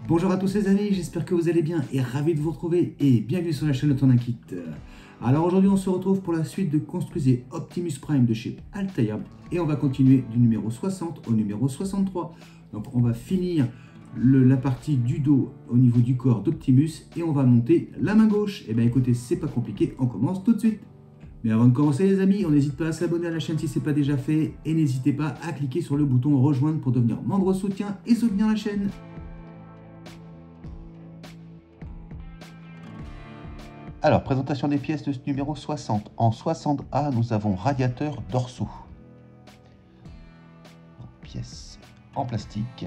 Bonjour à tous les amis, j'espère que vous allez bien et ravi de vous retrouver et bienvenue sur la chaîne Autonankit. Alors aujourd'hui on se retrouve pour la suite de Construisez Optimus Prime de chez Altair et on va continuer du numéro 60 au numéro 63. Donc on va finir la partie du dos au niveau du corps d'Optimus et on va monter la main gauche. Et bien écoutez, c'est pas compliqué, on commence tout de suite. Mais avant de commencer les amis, on n'hésite pas à s'abonner à la chaîne si ce n'est pas déjà fait et n'hésitez pas à cliquer sur le bouton rejoindre pour devenir membre soutien et soutenir la chaîne. Alors, présentation des pièces de ce numéro 60. En 60A, nous avons radiateur dorsaux. Pièces en plastique.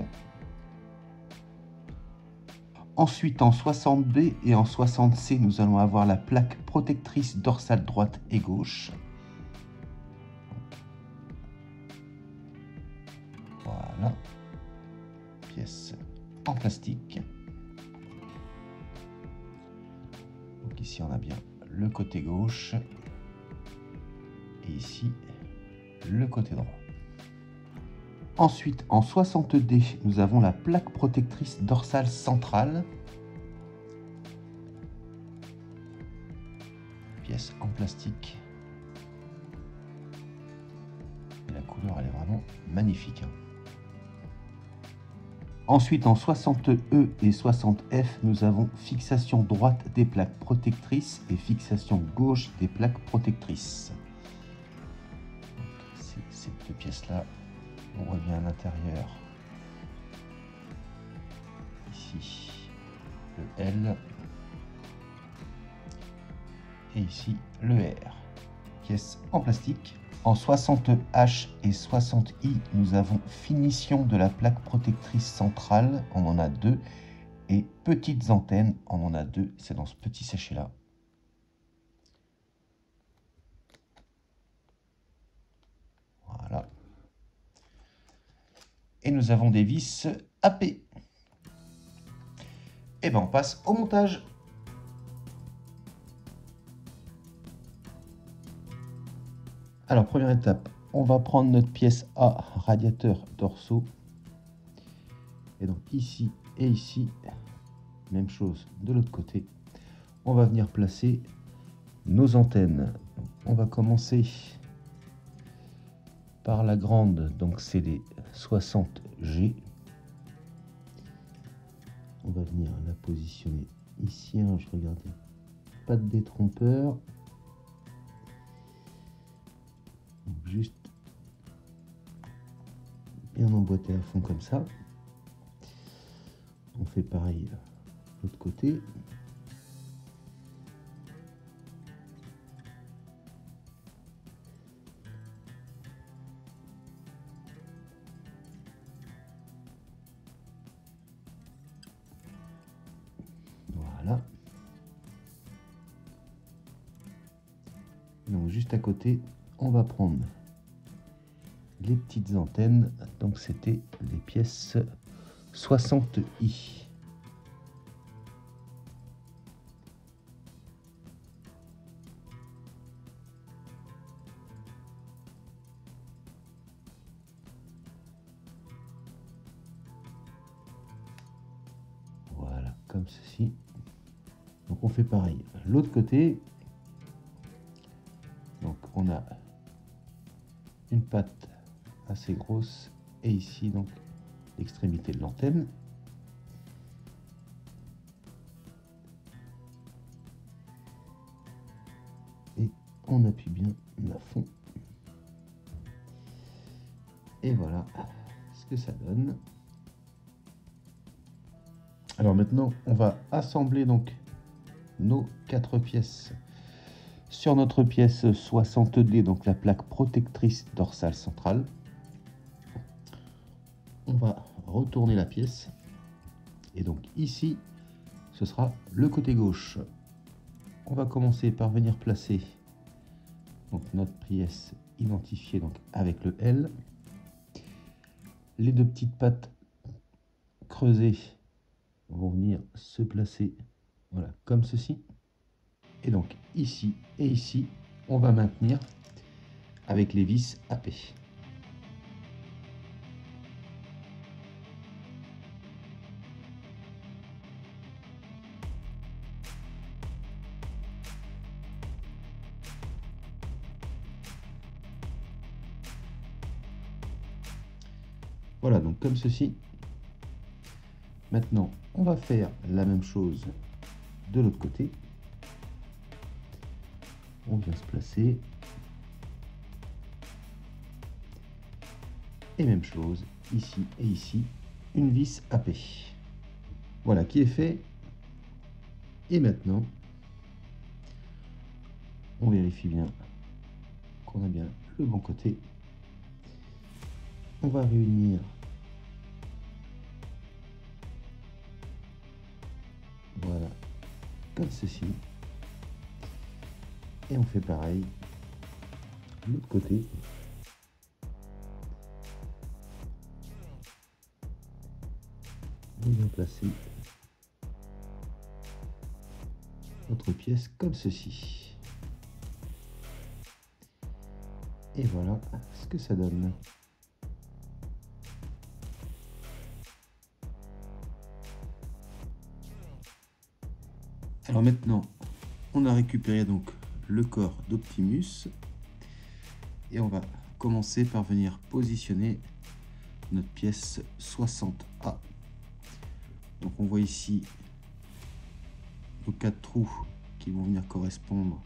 Ensuite, en 60B et en 60C, nous allons avoir la plaque protectrice dorsale droite et gauche. Voilà. Pièce en plastique. Donc ici, on a bien le côté gauche. Et ici, le côté droit. Ensuite, en 60D, nous avons la plaque protectrice dorsale centrale. Pièce en plastique. Et la couleur, elle est vraiment magnifique. Ensuite, en 60E et 60F, nous avons fixation droite des plaques protectrices et fixation gauche des plaques protectrices. C'est ces deux pièces-là. On revient à l'intérieur. Ici, le L. Et ici, le R. Pièce en plastique. En 60H et 60I, nous avons finition de la plaque protectrice centrale. On en a deux. Et petites antennes, on en a deux. C'est dans ce petit sachet-là. Voilà. Et nous avons des vis AP. Et bien on passe au montage. Alors première étape, on va prendre notre pièce A, radiateur dorsaux. Et donc ici et ici, même chose de l'autre côté. On va venir placer nos antennes. On va commencer par la grande, donc c'est les 60G. On va venir la positionner ici. Alors je regarde, pas de détrompeur. Donc juste bien emboîter à fond comme ça. On fait pareil de l'autre côté. Voilà. Donc juste à côté, on va prendre les petites antennes. Donc c'était les pièces 60i. Voilà, comme ceci. Donc on fait pareil. L'autre côté, donc on a une patte assez grosse et ici donc l'extrémité de l'antenne. Et on appuie bien à fond. Et voilà ce que ça donne. Alors maintenant, on va assembler donc nos 4 pièces sur notre pièce 60D, donc la plaque protectrice dorsale centrale. On va retourner la pièce. Et donc ici, ce sera le côté gauche. On va commencer par venir placer donc notre pièce identifiée donc avec le L. Les deux petites pattes creusées vont venir se placer, voilà, comme ceci. Et donc ici et ici, on va maintenir avec les vis AP. Voilà, donc comme ceci. Maintenant, on va faire la même chose de l'autre côté. On vient se placer. Et même chose ici et ici, une vis AP. Voilà qui est fait. Et maintenant, on vérifie bien qu'on a bien le bon côté. On va réunir voilà comme ceci. Et on fait pareil de l'autre côté. On vient placer notre pièce comme ceci. Et voilà ce que ça donne. Alors maintenant, on a récupéré donc le corps d'Optimus et on va commencer par venir positionner notre pièce 60A. Donc on voit ici nos 4 trous qui vont venir correspondre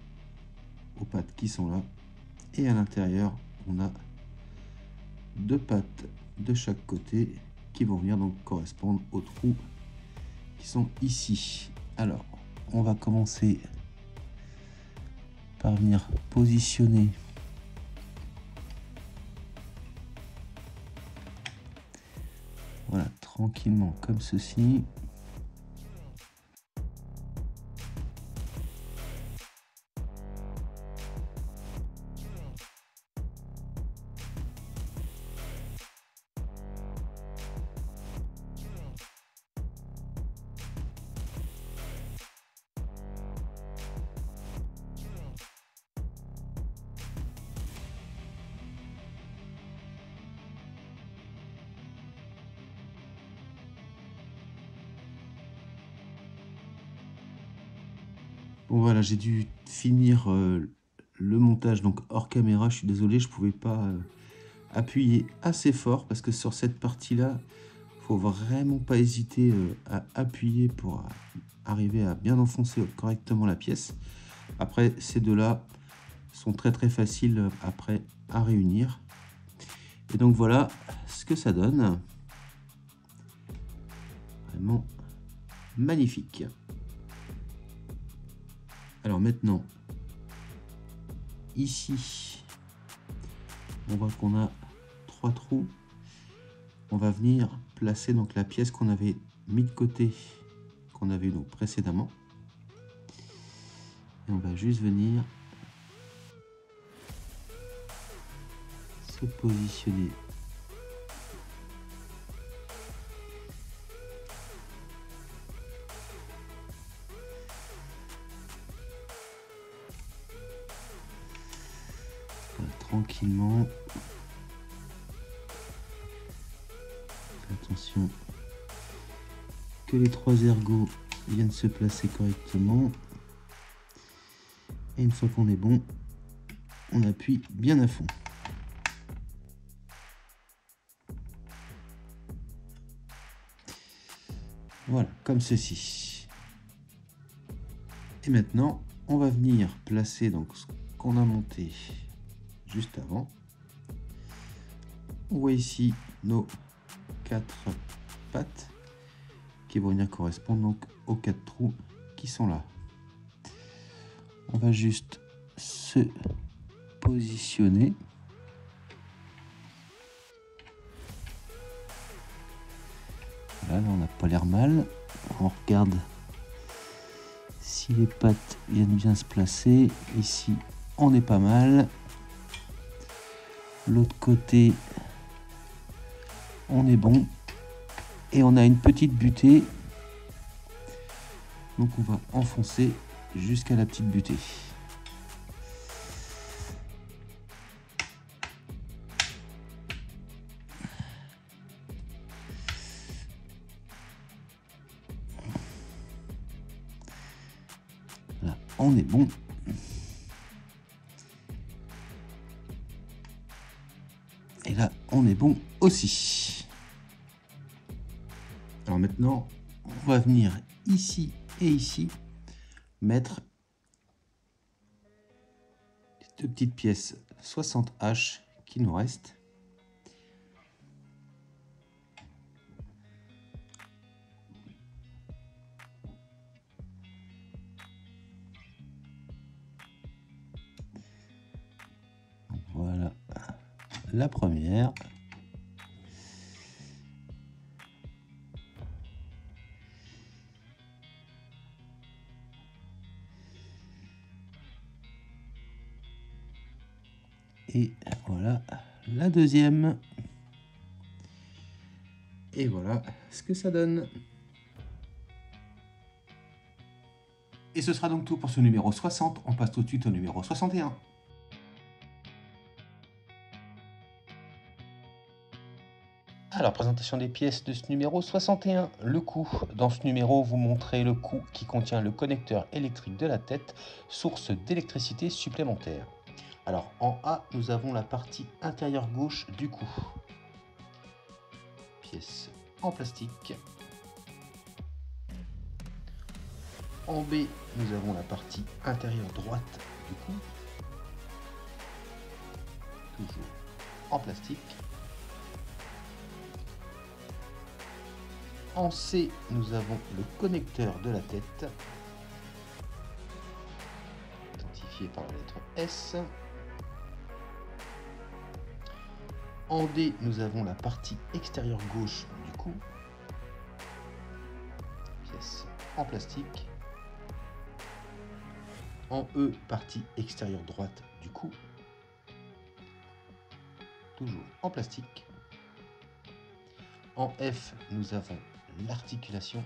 aux pattes qui sont là, et à l'intérieur on a 2 pattes de chaque côté qui vont venir donc correspondre aux trous qui sont ici. Alors on va commencer par venir positionner voilà tranquillement comme ceci. Bon voilà, j'ai dû finir le montage donc hors caméra. Je suis désolé, je pouvais pas appuyer assez fort parce que sur cette partie là, faut vraiment pas hésiter à appuyer pour arriver à bien enfoncer correctement la pièce. Après, ces deux là sont très faciles après à réunir. Et donc voilà ce que ça donne. Vraiment magnifique. Alors maintenant, ici, on voit qu'on a 3 trous. On va venir placer donc la pièce qu'on avait mis de côté, qu'on avait donc précédemment. Et on va juste venir se positionner. Tranquillement. Attention que les 3 ergots viennent se placer correctement. Et une fois qu'on est bon, on appuie bien à fond. Voilà, comme ceci. Et maintenant, on va venir placer donc ce qu'on a monté juste avant. On voit ici nos 4 pattes qui vont venir correspondre donc aux 4 trous qui sont là. On va juste se positionner. Voilà, là on n'a pas l'air mal. On regarde si les pattes viennent bien se placer. Ici, on est pas mal. L'autre côté, on est bon. Et on a une petite butée. Donc on va enfoncer jusqu'à la petite butée. Là, on est bon. Et là, on est bon aussi. Alors maintenant, on va venir ici et ici mettre les deux petites pièces 60H qui nous restent. Voilà la première. Et voilà la deuxième. Et voilà ce que ça donne. Et ce sera donc tout pour ce numéro 60. On passe tout de suite au numéro 61. Alors, présentation des pièces de ce numéro 61. Le coût. Dans ce numéro, vous montrez le coût qui contient le connecteur électrique de la tête, source d'électricité supplémentaire. Alors, en A, nous avons la partie intérieure gauche du cou. Pièce en plastique. En B, nous avons la partie intérieure droite du cou. Toujours en plastique. En C, nous avons le connecteur de la tête, identifié par la lettre S. En D, nous avons la partie extérieure gauche du cou, pièce en plastique. En E, partie extérieure droite du cou, toujours en plastique. En F, nous avons l'articulation.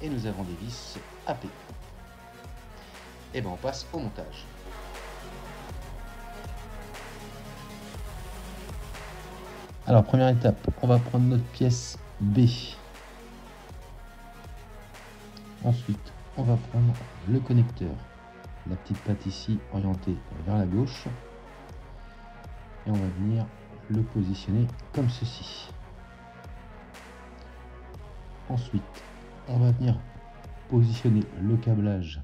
Et nous avons des vis AP. Et bien on passe au montage. Alors première étape, on va prendre notre pièce B. Ensuite, on va prendre le connecteur, la petite patte ici orientée vers la gauche. Et on va venir le positionner comme ceci. Ensuite, on va venir positionner le câblage.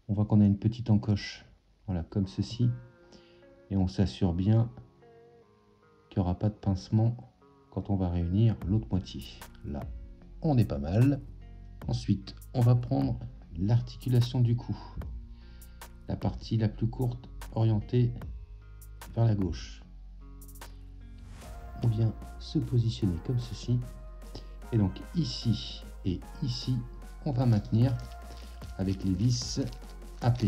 On voit qu'on a une petite encoche, voilà, comme ceci. Et on s'assure bien qu'il n'y aura pas de pincement quand on va réunir l'autre moitié. Là, on est pas mal. Ensuite, on va prendre l'articulation du cou. La partie la plus courte orientée vers la gauche. On vient se positionner comme ceci. Et donc ici et ici, on va maintenir avec les vis AP.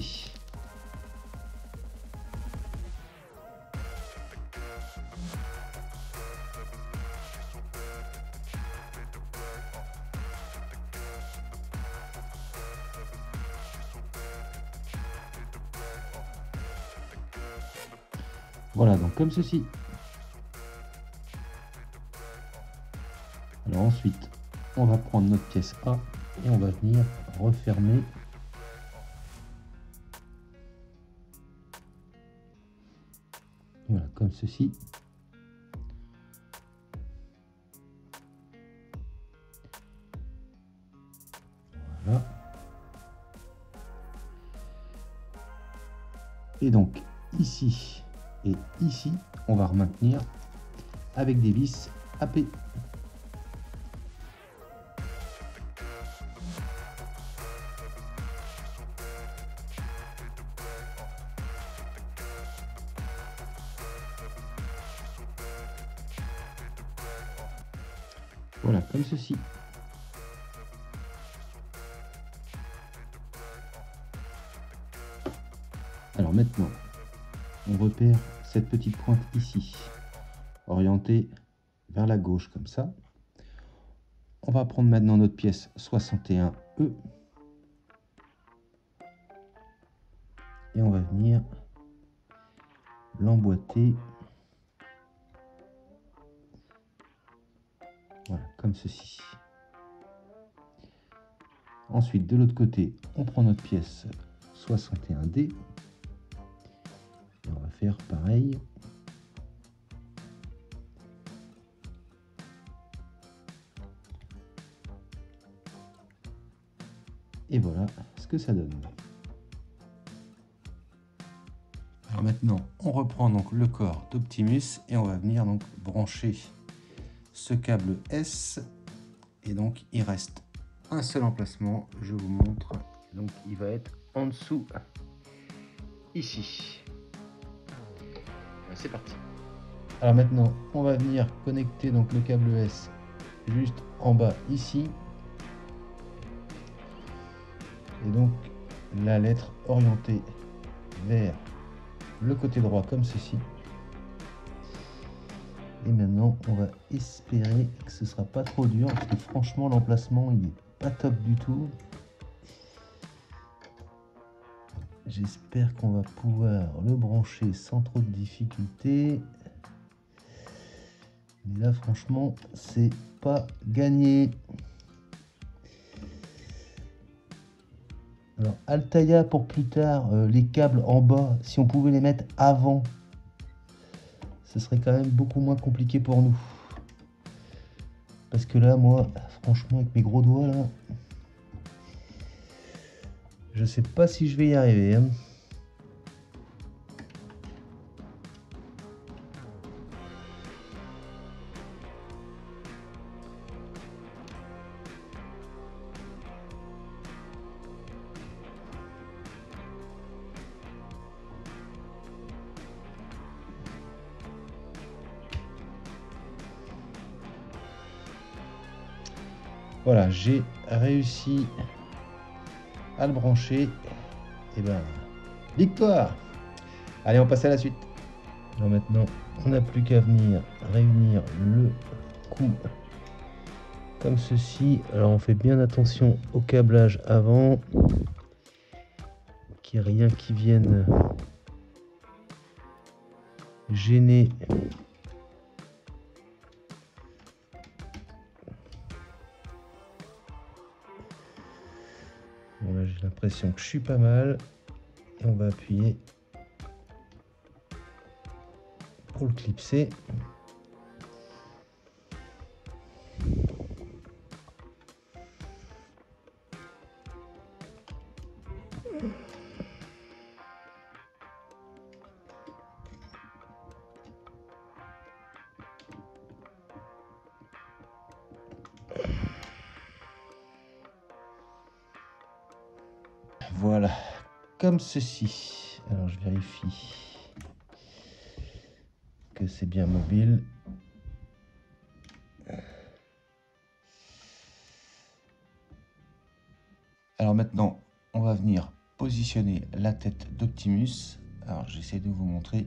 Voilà, donc comme ceci. Alors ensuite, on va prendre notre pièce A et on va venir refermer voilà, comme ceci. Voilà. Et donc ici et ici, on va maintenir avec des vis AP. Voilà, comme ceci. Alors maintenant, on repère cette petite pointe ici, orientée vers la gauche comme ça. On va prendre maintenant notre pièce 61E et on va venir l'emboîter. Voilà, comme ceci. Ensuite, de l'autre côté, on prend notre pièce 61D. Et on va faire pareil. Et voilà ce que ça donne. Alors maintenant, on reprend donc le corps d'Optimus et on va venir donc brancher ce câble S. Et donc il reste un seul emplacement, je vous montre. Donc il va être en dessous, ici. C'est parti. Alors maintenant, on va venir connecter donc le câble S juste en bas ici. Et donc la lettre orientée vers le côté droit comme ceci. Et maintenant on va espérer que ce sera pas trop dur parce que franchement l'emplacement il est pas top du tout. J'espère qu'on va pouvoir le brancher sans trop de difficultés. Mais là franchement c'est pas gagné. Alors Altaïa pour plus tard, les câbles en bas, si on pouvait les mettre avant, ce serait quand même beaucoup moins compliqué pour nous. Parce que là, moi, franchement, avec mes gros doigts, là, je sais pas si je vais y arriver. Hein. Voilà, j'ai réussi à le brancher. Et ben, victoire! Allez, on passe à la suite. Alors maintenant, on n'a plus qu'à venir réunir le coup comme ceci. Alors on fait bien attention au câblage avant, qu'il n'y ait rien qui vienne gêner. Bon, là j'ai l'impression que je suis pas mal. Et on va appuyer pour le clipser. Voilà, comme ceci. Alors je vérifie que c'est bien mobile. Alors maintenant, on va venir positionner la tête d'Optimus. Alors j'essaie de vous montrer.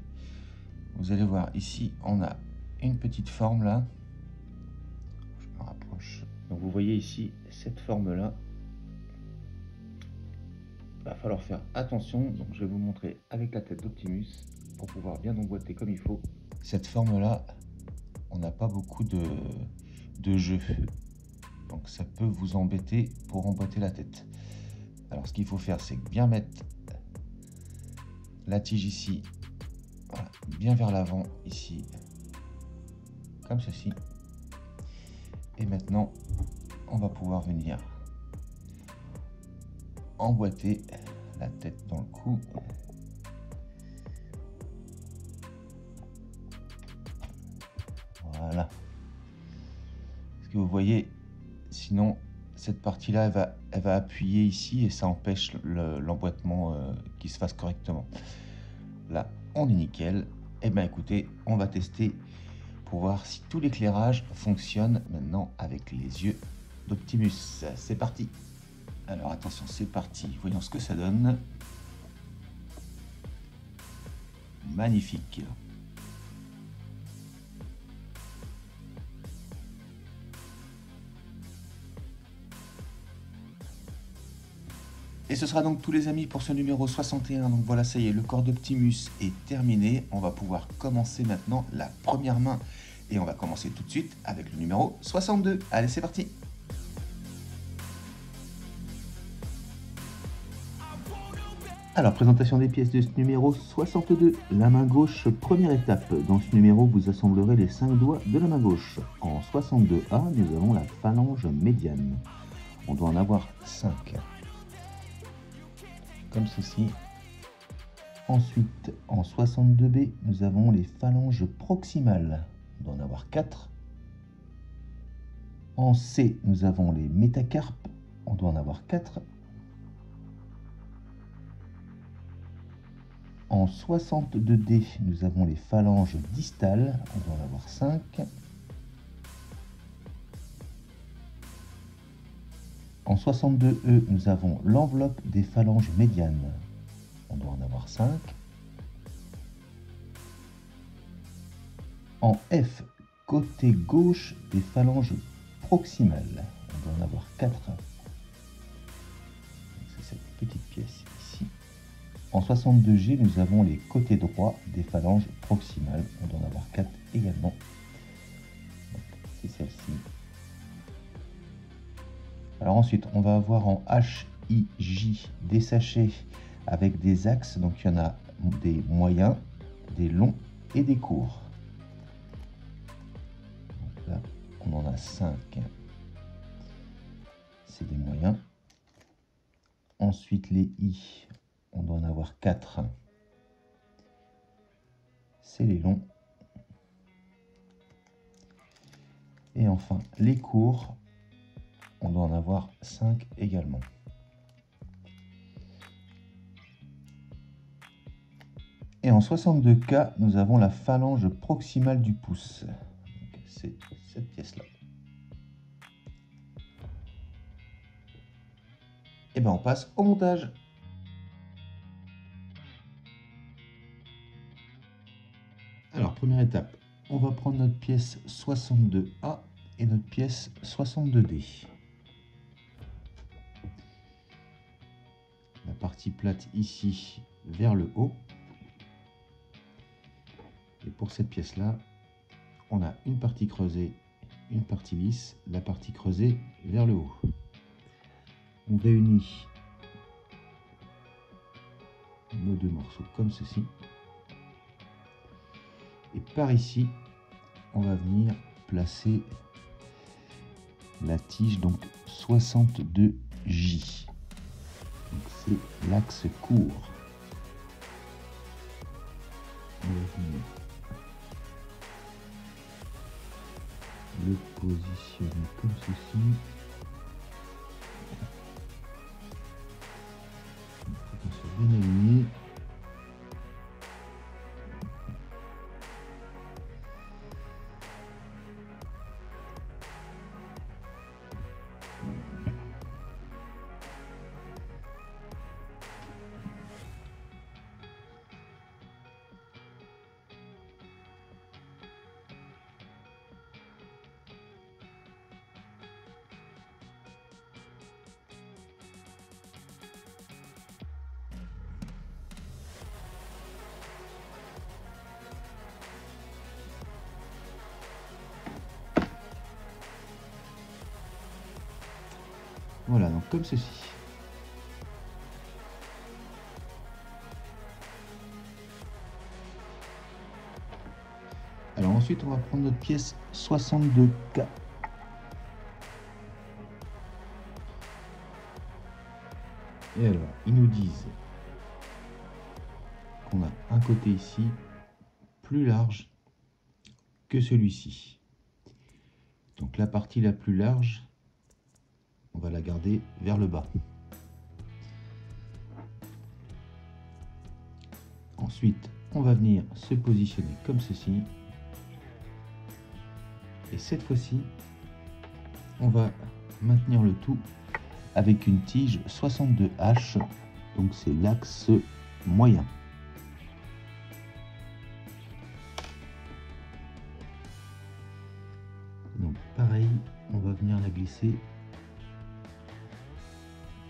Vous allez voir ici, on a une petite forme là. Je me rapproche. Donc vous voyez ici cette forme là. Il va falloir faire attention, donc je vais vous montrer avec la tête d'Optimus pour pouvoir bien emboîter comme il faut. Cette forme là, on n'a pas beaucoup de jeu, donc ça peut vous embêter pour emboîter la tête. Alors ce qu'il faut faire, c'est bien mettre la tige ici, voilà, bien vers l'avant ici, comme ceci. Et maintenant, on va pouvoir venir emboîter la tête dans le cou. Voilà. Ce que vous voyez, sinon cette partie là elle va appuyer ici et ça empêche l'emboîtement qui se fasse correctement. Là on est nickel. Et bien écoutez, on va tester pour voir si tout l'éclairage fonctionne maintenant avec les yeux d'Optimus. C'est parti. Alors attention, c'est parti, voyons ce que ça donne. Magnifique. Et ce sera donc tous les amis pour ce numéro 61. Donc voilà, ça y est, le corps d'Optimus est terminé. On va pouvoir commencer maintenant la première main. Et on va commencer tout de suite avec le numéro 62. Allez, c'est parti. Alors, présentation des pièces de ce numéro 62. La main gauche, première étape. Dans ce numéro, vous assemblerez les 5 doigts de la main gauche. En 62A, nous avons la phalange médiane. On doit en avoir 5. comme ceci. Ensuite, en 62B, nous avons les phalanges proximales. On doit en avoir 4. En C, nous avons les métacarpes. On doit en avoir 4. En 62D, nous avons les phalanges distales. On doit en avoir 5. En 62E, nous avons l'enveloppe des phalanges médianes. On doit en avoir 5. En F, côté gauche des phalanges proximales, on doit en avoir 4. C'est cette petite pièce ici. En 62G, nous avons les côtés droits des phalanges proximales. On doit en avoir 4 également. C'est celle-ci. Alors ensuite, on va avoir en H, I, J des sachets avec des axes. Donc il y en a des moyens, des longs et des courts. Donc là, on en a 5. C'est des moyens. Ensuite, les I, on doit en avoir 4. C'est les longs. Et enfin, les courts, on doit en avoir 5 également. Et en 62K, nous avons la phalange proximale du pouce. C'est cette pièce-là. Et bien on passe au montage. Alors, première étape, on va prendre notre pièce 62A et notre pièce 62D. La partie plate ici vers le haut. Et pour cette pièce-là, on a une partie creusée, une partie lisse, la partie creusée vers le haut. On réunit nos deux morceaux comme ceci. Et par ici, on va venir placer la tige, donc 62J. C'est l'axe court. On va venir le positionner comme ceci. Il faut qu'on soit bien aligné. Voilà, donc comme ceci. Alors ensuite, on va prendre notre pièce 62K. Et alors, ils nous disent qu'on a un côté ici plus large que celui-ci. Donc la partie la plus large, on va la garder vers le bas. Ensuite, on va venir se positionner comme ceci. Et cette fois-ci, on va maintenir le tout avec une tige 62H. Donc c'est l'axe moyen. Donc pareil, on va venir la glisser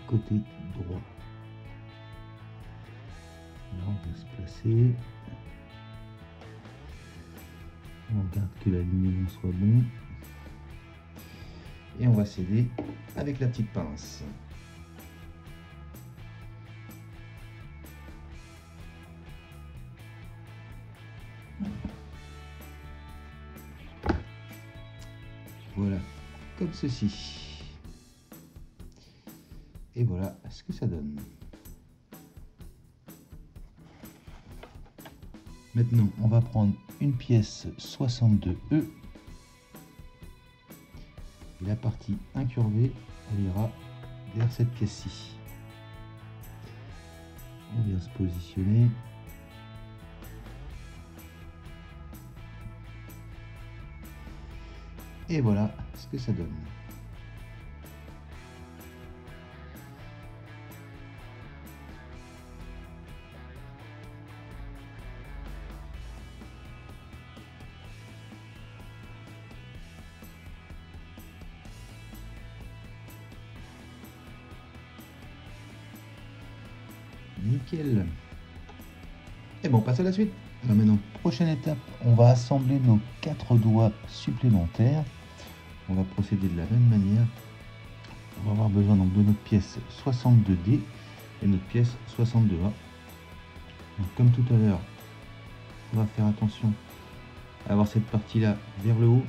côté droit. Là on va se placer. On regarde que l'alignement soit bon. Et on va sceller avec la petite pince. Voilà, comme ceci. Et voilà ce que ça donne. Maintenant, on va prendre une pièce 62E. Et la partie incurvée, elle ira vers cette pièce-ci. On vient se positionner. Et voilà ce que ça donne. Nickel. Et bon, on passe à la suite. Alors maintenant, prochaine étape, on va assembler nos 4 doigts supplémentaires. On va procéder de la même manière. On va avoir besoin donc de notre pièce 62D et notre pièce 62A. Donc, comme tout à l'heure, on va faire attention à avoir cette partie-là vers le haut.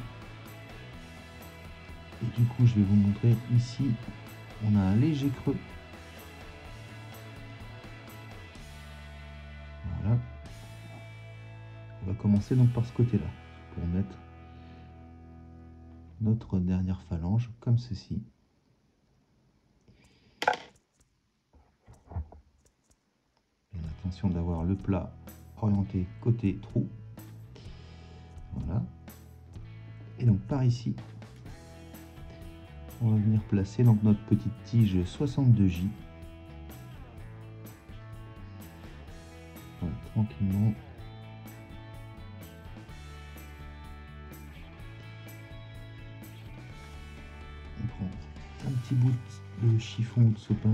Et du coup, je vais vous montrer ici, on a un léger creux. Voilà. On va commencer donc par ce côté-là pour mettre notre dernière phalange comme ceci. Et attention d'avoir le plat orienté côté trou. Voilà. Et donc par ici, on va venir placer donc notre petite tige 62J. Voilà, tranquillement. On prend un petit bout de chiffon ou de sopin.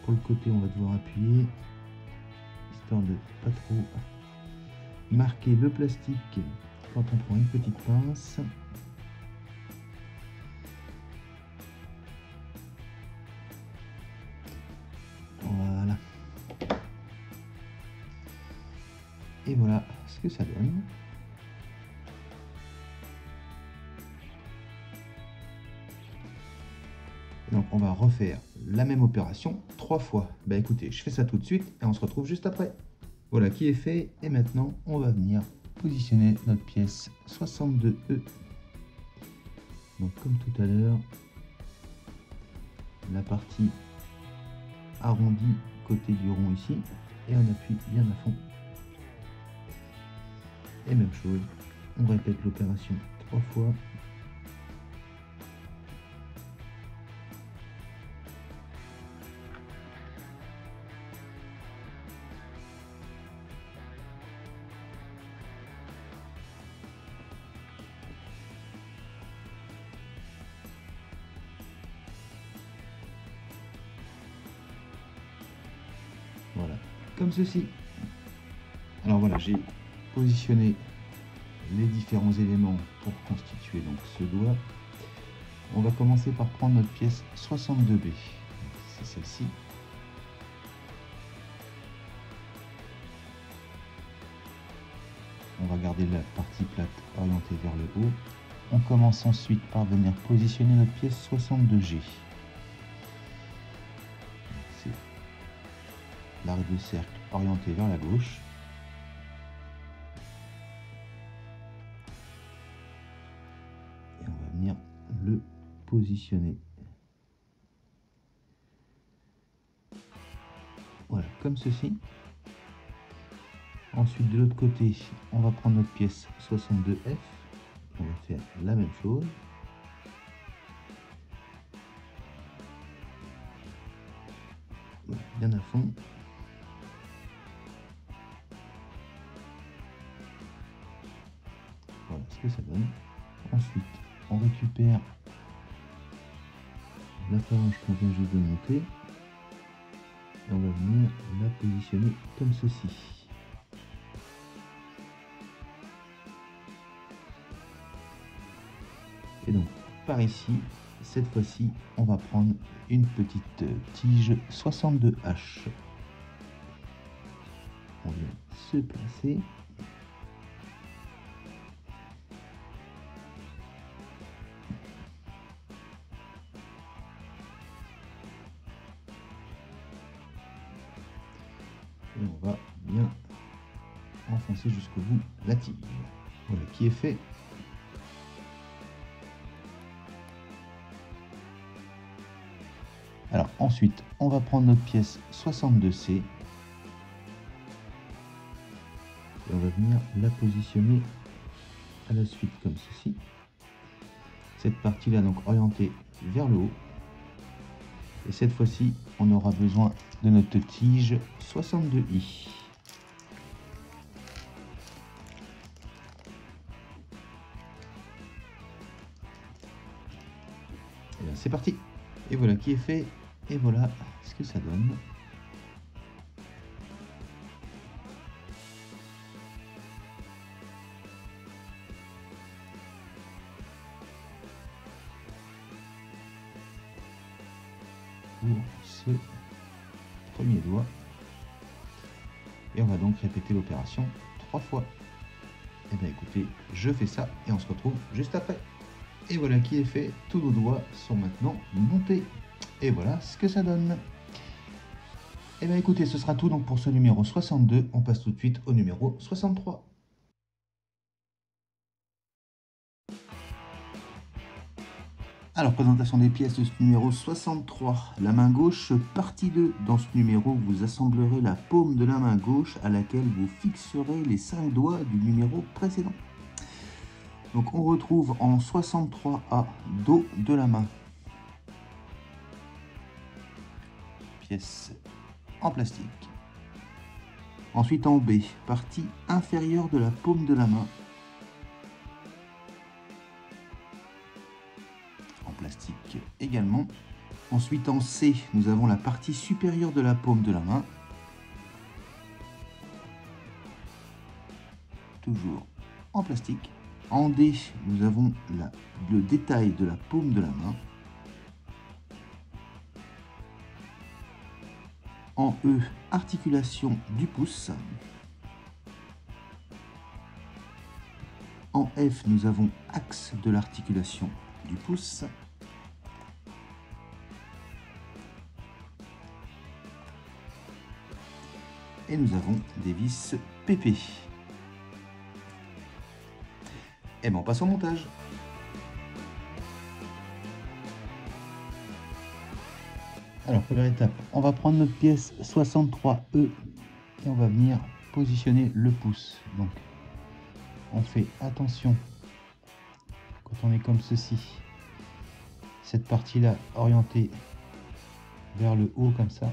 Pour le côté, on va devoir appuyer, histoire de pas trop marquer le plastique quand on prend une petite pince. Voilà. Et voilà ce que ça donne. Donc on va refaire la même opération 3 fois. Bah écoutez, je fais ça tout de suite et on se retrouve juste après. Voilà qui est fait et maintenant on va venir positionner notre pièce 62E. Donc comme tout à l'heure, la partie arrondie côté du rond ici et on appuie bien à fond. Et même chose, on répète l'opération 3 fois. Voilà, comme ceci. Alors voilà, j'ai positionné les différents éléments pour constituer donc ce doigt. On va commencer par prendre notre pièce 62B. C'est celle-ci. On va garder la partie plate orientée vers le haut. On commence ensuite par venir positionner notre pièce 62G. C'est l'arc de cercle orienté vers la gauche. Et on va venir le positionner. Voilà, comme ceci. Ensuite, de l'autre côté, on va prendre notre pièce 62F. On va faire la même chose. Voilà, bien à fond. Voilà ce que ça donne. Ensuite, on récupère la phalange qu'on vient juste de monter. Et on va venir la positionner comme ceci. Et donc, par ici, cette fois-ci, on va prendre une petite tige 62H. On vient se placer. Et on va bien enfoncer jusqu'au bout la tige. Voilà qui est fait. Alors ensuite, on va prendre notre pièce 62C et on va venir la positionner à la suite comme ceci. Cette partie-là donc orientée vers le haut. Et cette fois-ci, on aura besoin de notre tige 62i. Et bien c'est parti. Et voilà qui est fait. Et voilà ce que ça donne. Pour ce premier doigt. Et on va donc répéter l'opération 3 fois. Et bien écoutez, je fais ça et on se retrouve juste après. Et voilà qui est fait, tous nos doigts sont maintenant montés. Et voilà ce que ça donne. Et bien écoutez, ce sera tout donc pour ce numéro 62. On passe tout de suite au numéro 63. Alors, présentation des pièces de ce numéro 63. La main gauche, partie 2. Dans ce numéro, vous assemblerez la paume de la main gauche à laquelle vous fixerez les 5 doigts du numéro précédent. Donc, on retrouve en 63A, dos de la main. Pièce en plastique. Ensuite, en B, partie inférieure de la paume de la main. Plastique également. Ensuite en C, nous avons la partie supérieure de la paume de la main. Toujours en plastique. En D, nous avons le détail de la paume de la main. En E, articulation du pouce. En F, nous avons axe de l'articulation du pouce. Et nous avons des vis PP. Et bien on passe au montage. Alors première étape, on va prendre notre pièce 63E et on va venir positionner le pouce. Donc on fait attention quand on est comme ceci, cette partie là orientée vers le haut comme ça.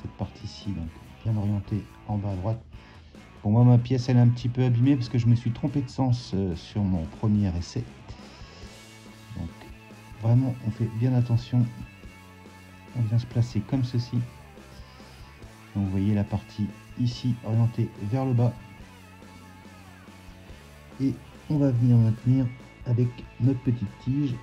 Cette partie-ci, donc bien orientée en bas à droite. Pour moi, ma pièce, elle est un petit peu abîmée parce que je me suis trompé de sens sur mon premier essai. Donc, vraiment, on fait bien attention. On vient se placer comme ceci. Donc, vous voyez la partie ici orientée vers le bas. Et on va venir maintenir avec notre petite tige.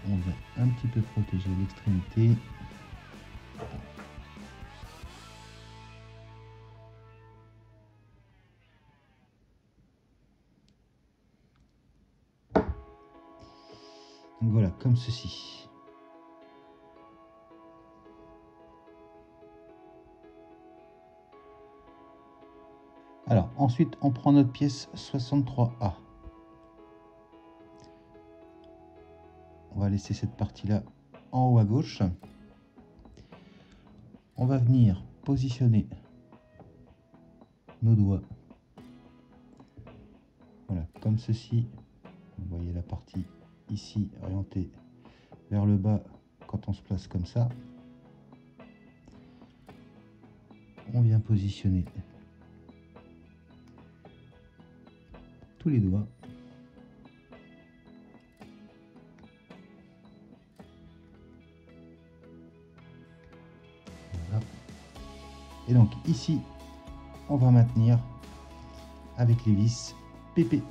On vient un petit peu protéger l'extrémité. Donc voilà, comme ceci. Alors ensuite, on prend notre pièce 63A. On va laisser cette partie-là en haut à gauche. On va venir positionner nos doigts. Voilà, comme ceci. Vous voyez la partie ici orientée vers le bas quand on se place comme ça. On vient positionner tous les doigts. Et donc ici, on va maintenir avec les vis PPI.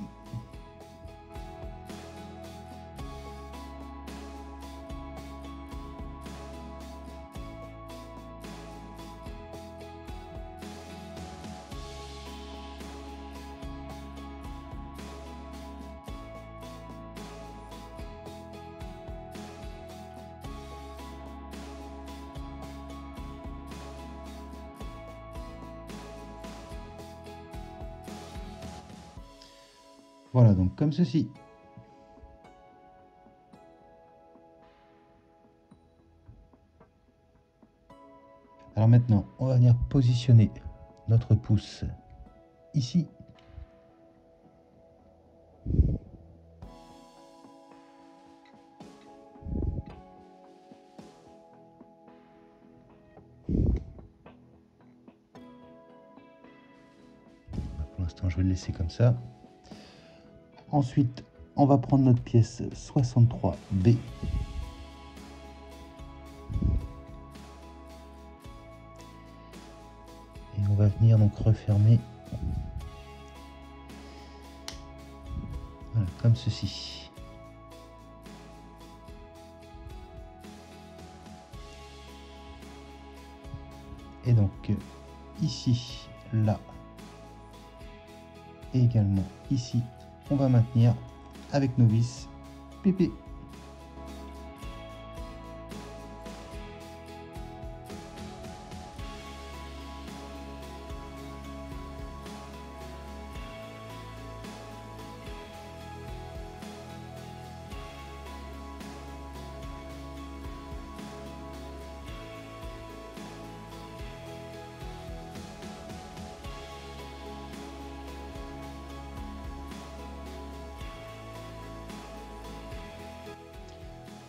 Voilà, donc comme ceci. Alors maintenant, on va venir positionner notre pouce ici. Pour l'instant, je vais le laisser comme ça. Ensuite, on va prendre notre pièce 63B. Et on va venir donc refermer. Voilà, comme ceci. Et donc, ici, là, et également ici, on va maintenir avec nos vis PP.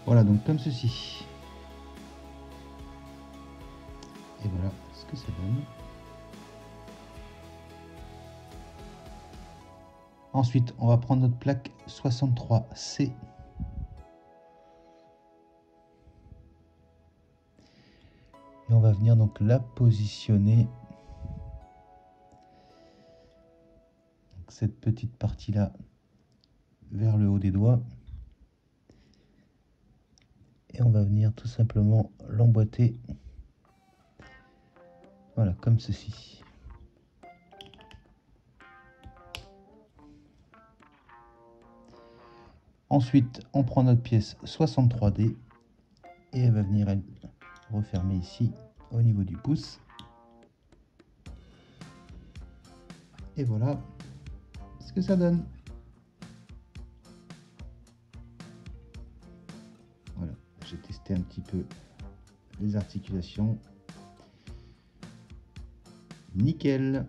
Voilà, donc comme ceci. Et voilà ce que ça donne. Ensuite, on va prendre notre plaque 63C. Et on va venir donc la positionner. Donc cette petite partie-là vers le haut des doigts. Et on va venir tout simplement l'emboîter. Voilà, comme ceci. Ensuite, on prend notre pièce 63D et elle va venir refermer ici au niveau du pouce. Et voilà ce que ça donne. Voilà, j'ai testé un petit peu les articulations. Nickel.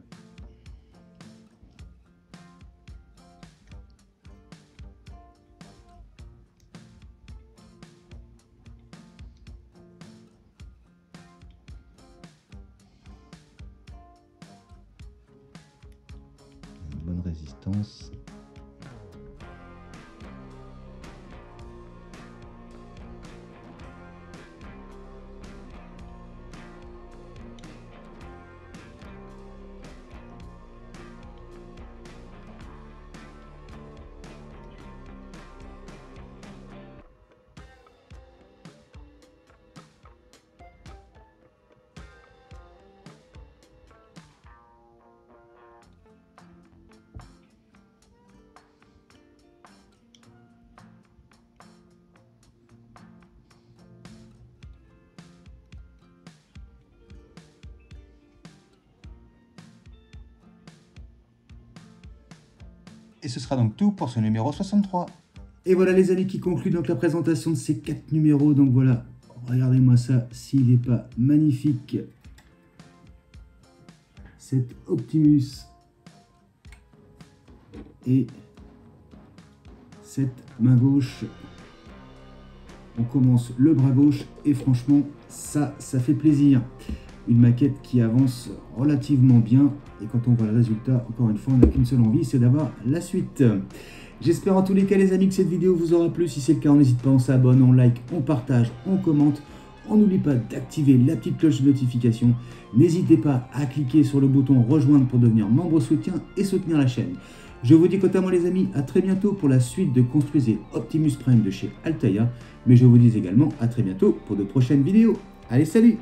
Une bonne résistance. Et ce sera donc tout pour ce numéro 63. Et voilà les amis qui conclut donc la présentation de ces 4 numéros. Donc voilà, regardez-moi ça, s'il n'est pas magnifique. Cet Optimus et cette main gauche. On commence le bras gauche et franchement ça fait plaisir. Une maquette qui avance relativement bien et quand on voit le résultat, encore une fois, on n'a qu'une seule envie, c'est d'avoir la suite. J'espère en tous les cas les amis que cette vidéo vous aura plu. Si c'est le cas, on n'hésite pas, on s'abonne, on like, on partage, on commente. On n'oublie pas d'activer la petite cloche de notification. N'hésitez pas à cliquer sur le bouton rejoindre pour devenir membre soutien et soutenir la chaîne. Je vous dis quant à moi les amis, à très bientôt pour la suite de Construisez Optimus Prime de chez Altaïa. Mais je vous dis également à très bientôt pour de prochaines vidéos. Allez, salut!